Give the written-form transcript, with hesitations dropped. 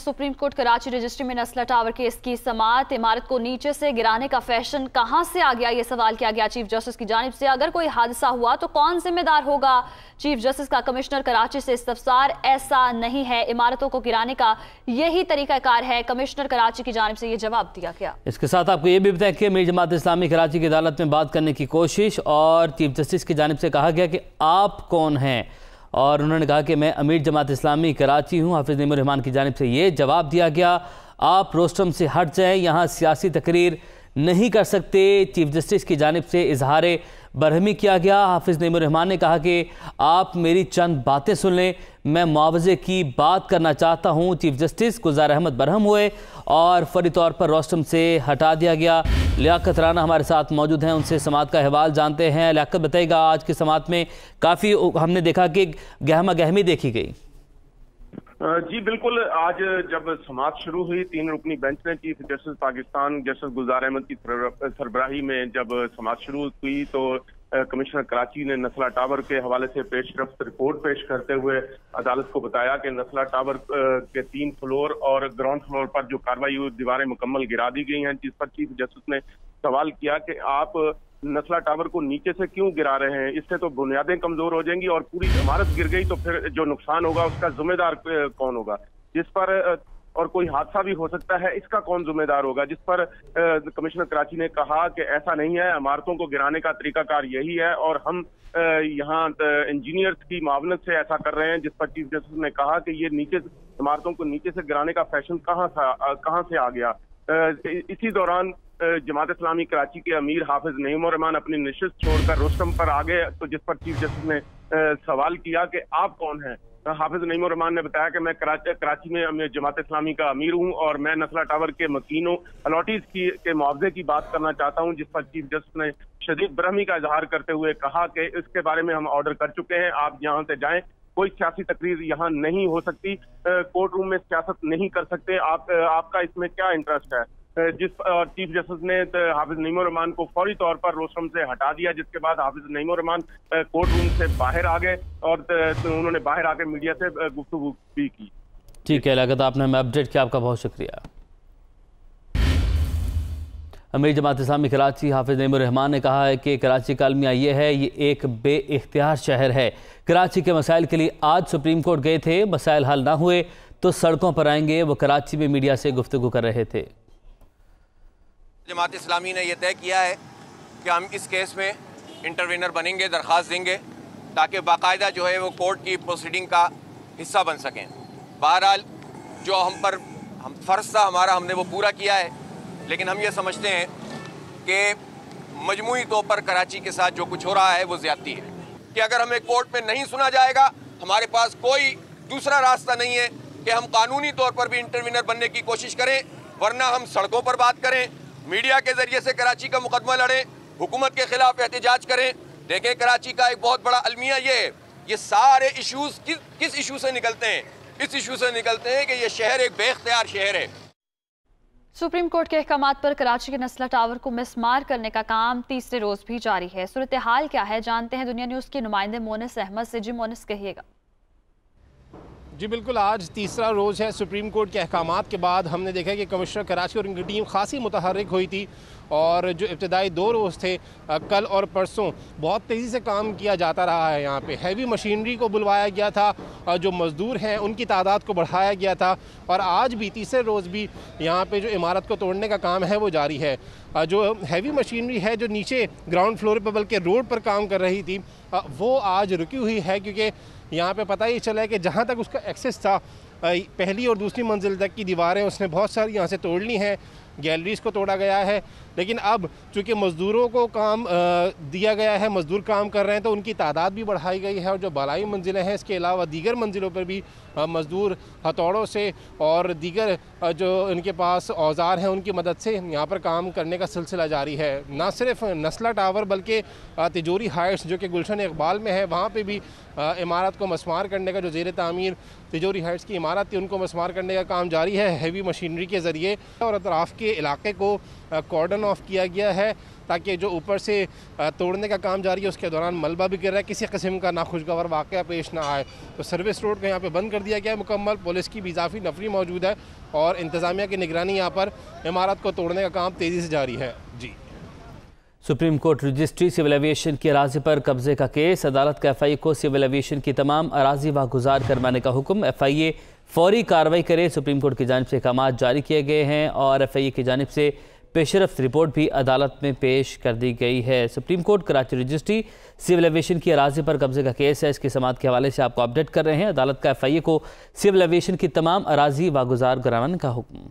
Supreme court Karachi registry में नस्ला tower case की समाअत। इमारत को नीचे से गिराने का फैशन कहां से आ गया, ये सवाल किया गया चीफ जस्टिस की जानिब से। अगर कोई हादसा हुआ तो कौन जिम्मेदार होगा? चीफ जस्टिस का कमिश्नर कराची से इस्तफसार, ऐसा नहीं है, इमारतों को गिराने का यही तरीकाकार है। कमिश्नर कराची की जानिब से ये जवाब दिया गया। इसके साथ आपको ये भी बताया कि अमीर जमात इस्लामी कराची की अदालत में बात करने की कोशिश, और चीफ जस्टिस की जानिब से कहा गया कि आप कौन हैं, और उन्होंने कहा कि मैं अमीर जमात इस्लामी कराची हूँ। हाफिज नईमुर रहमान की जानिब से ये जवाब दिया गया, आप रोस्टम से हट जाएं, यहाँ सियासी तकरीर नहीं कर सकते। चीफ जस्टिस की जानिब से इजहार बरहमी किया गया। हाफिज नईमुर रहमान ने कहा कि आप मेरी चंद बातें सुन लें, मैं मुआवजे की बात करना चाहता हूँ। चीफ जस्टिस गुलजार अहमद बरहम हुए और फौरी तौर पर रोस्टम से हटा दिया गया। लियाकत राना हमारे साथ मौजूद हैं, उनसे समाअत का अहवाल जानते हैं। लियाकत, बताइएगा, आज की समाअत में काफ़ी हमने देखा कि गहमा गहमी देखी गई। जी बिल्कुल, आज जब समाअत शुरू हुई, 3 रुकनी बेंच ने चीफ जस्टिस पाकिस्तान जस्टिस गुलजार अहमद की सरबराही में जब समाअत शुरू हुई तो कमिश्नर कराची ने नस्ला टावर के हवाले से पेशरफ्त रिपोर्ट पेश करते हुए अदालत को बताया कि नस्ला टावर के 3 फ्लोर और ग्राउंड फ्लोर पर जो कार्रवाई हुई, दीवारें मुकम्मल गिरा दी गई हैं। जिस पर चीफ जस्टिस ने सवाल किया कि आप नस्ला टावर को नीचे से क्यों गिरा रहे हैं, इससे तो बुनियादें कमजोर हो जाएंगी और पूरी इमारत गिर गई तो फिर जो नुकसान होगा उसका जिम्मेदार कौन होगा? जिस पर और कोई हादसा भी हो सकता है, इसका कौन जिम्मेदार होगा? जिस पर कमिश्नर कराची ने कहा कि ऐसा नहीं है, इमारतों को गिराने का तरीकाकार यही है और हम यहाँ इंजीनियर्स की मावनत से ऐसा कर रहे हैं। जिस पर चीफ जस्टिस ने कहा कि ये इमारतों को नीचे से गिराने का फैशन कहाँ से आ गया। इसी दौरान जमात इस्लामी कराची के अमीर हाफिज नईमुर रहमान अपनी नशिस्त छोड़कर रोस्टम पर आ गए, तो जिस पर चीफ जस्टिस ने सवाल किया कि आप कौन हैं। हाफिज नईमुर रहमान ने बताया कि मैं कराची में जमात इस्लामी का अमीर हूं और मैं नस्ला टावर के मकीनों अलॉटीज के मुआवजे की बात करना चाहता हूं। जिस पर चीफ जस्टिस ने शदीद बरहमी का इजहार करते हुए कहा कि इसके बारे में हम ऑर्डर कर चुके हैं, आप यहाँ से जाएं, कोई सियासी तकरीर यहाँ नहीं हो सकती, कोर्ट रूम में सियासत नहीं कर सकते, आपका इसमें क्या इंटरेस्ट है। और चीफ जस्टिस ने हाफिज नईमुर रहमान को फौरी तौर पर रोस्टम से हटा दिया, जिसके बाद हाफिज नईमुर रहमान कोर्ट रूम से बाहर आ गए और उन्होंने बाहर आकर मीडिया से गुफ्तगू भी की। ठीक है लियाकत, आपने हमें अपडेट किया, आपका बहुत शुक्रिया। अमीर जमात इस्लामी कराची हाफिज नईमुर रहमान ने कहा है कि कराची का अलमिया ये है, ये एक बेइख्तियार शहर है। कराची के मसाइल के लिए आज सुप्रीम कोर्ट गए थे, मसाइल हल ना हुए तो सड़कों पर आएंगे। वो कराची में मीडिया से गुफ्तगू कर रहे थे। जमात इस्लामी ने यह तय किया है कि हम इस केस में इंटरवीनर बनेंगे, दरख्वास्त देंगे ताकि बाकायदा जो है वो कोर्ट की प्रोसीडिंग का हिस्सा बन सकें। बहरहाल जो हम फ़र्ज़ था हमारा, हमने वो पूरा किया है, लेकिन हम ये समझते हैं कि मजमूई तौर पर कराची के साथ जो कुछ हो रहा है वो ज़्यादती है कि अगर हमें कोर्ट में नहीं सुना जाएगा, हमारे पास कोई दूसरा रास्ता नहीं है कि हम कानूनी तौर पर भी इंटरवीनर बनने की कोशिश करें, वरना हम सड़कों पर बात करें, मीडिया के जरिए से कराची का मुकदमा लड़ें, हुकूमत के खिलाफ एहतजाज करें। देखें, कराची का एक बहुत बड़ा अलमिया ये है, ये सारे इश्यूज किस इशू से निकलते हैं? इस इशू से निकलते हैं कि ये शहर एक बेख्तियार शहर है। सुप्रीम कोर्ट के अहकामात पर कराची के नस्ला टावर को मिसमार करने का काम तीसरे रोज भी जारी है। सूरत हाल क्या है, जानते हैं दुनिया न्यूज़ के नुमाइंदे मोनिस अहमद से। जी मोनिस, कहिएगा। जी बिल्कुल, आज तीसरा रोज़ है। सुप्रीम कोर्ट के अहकामात के बाद हमने देखा कि कमिश्नर कराची और उनकी टीम खासी मुतहर्रिक हुई थी और जो इब्तदाई 2 रोज़ थे, कल और परसों, बहुत तेज़ी से काम किया जाता रहा है। यहाँ पे हैवी मशीनरी को बुलवाया गया था, जो मज़दूर हैं उनकी तादाद को बढ़ाया गया था और आज भी तीसरे रोज़ भी यहाँ पे जो इमारत को तोड़ने का काम है वो जारी है। जो हैवी मशीनरी है जो नीचे ग्राउंड फ्लोर पर बल्कि रोड पर काम कर रही थी, वो आज रुकी हुई है, क्योंकि यहाँ पे पता ही चला है कि जहाँ तक उसका एक्सेस था, पहली और दूसरी मंजिल तक की दीवारें उसने बहुत सारी यहाँ से तोड़ ली हैं, गैलरीज को तोड़ा गया है। लेकिन अब चूँकि मज़दूरों को काम दिया गया है, मज़दूर काम कर रहे हैं, तो उनकी तादाद भी बढ़ाई गई है और जो बालाई मंजिलें हैं इसके अलावा दीगर मंजिलों पर भी मज़दूर हथौड़ों से और दीगर जो इनके पास औजार हैं उनकी मदद से यहाँ पर काम करने का सिलसिला जारी है। ना सिर्फ नस्ला टावर बल्कि तिजोरी हाइट्स जो कि गुलशन इकबाल में है, वहाँ पर भी इमारत को मसमार करने का, जो ज़ेर तामीर तिजोरी हाइट्स की इमारत थी उनको मसमार करने का काम जारी है हैवी मशीनरी के ज़रिए और अतराफ़ के इलाके को कॉर्डन टर्न ऑफ किया गया है ताकि जो ऊपर से तोड़ने का काम जारी है उसके दौरान मलबा भी गिर रहा है, किसी किस्म का नाखुशगवार वाक़या पेश ना आए। तो सर्विस रोड को यहाँ पे बंद कर दिया गया है मुकम्मल। पुलिस की भी इजाफी नफरी मौजूद है और इंतज़ामिया की निगरानी यहाँ पर इमारत को तोड़ने का काम तेज़ी से जारी है। जी। Supreme court registry civil aviation की अराजी पर कब्जे का केस। अदालत का FIA को सिविल एविएशन की तमाम अराजी वागुजार करवाने का हुक्म। FIA फौरी कार्रवाई करे। सुप्रीम कोर्ट की जानिब से अहकाम जारी किए गए हैं और FIA की जानिब से पेशरफ्त रिपोर्ट भी अदालत में पेश कर दी गई है। Supreme court Karachi registry civil aviation की अराजी पर कब्जे का केस है। इसकी समाअत के हवाले से आपको अपडेट कर रहे हैं। अदालत का FIA को सिविल एविएशन की तमाम अराजी वागुजार कराने का हुक्म।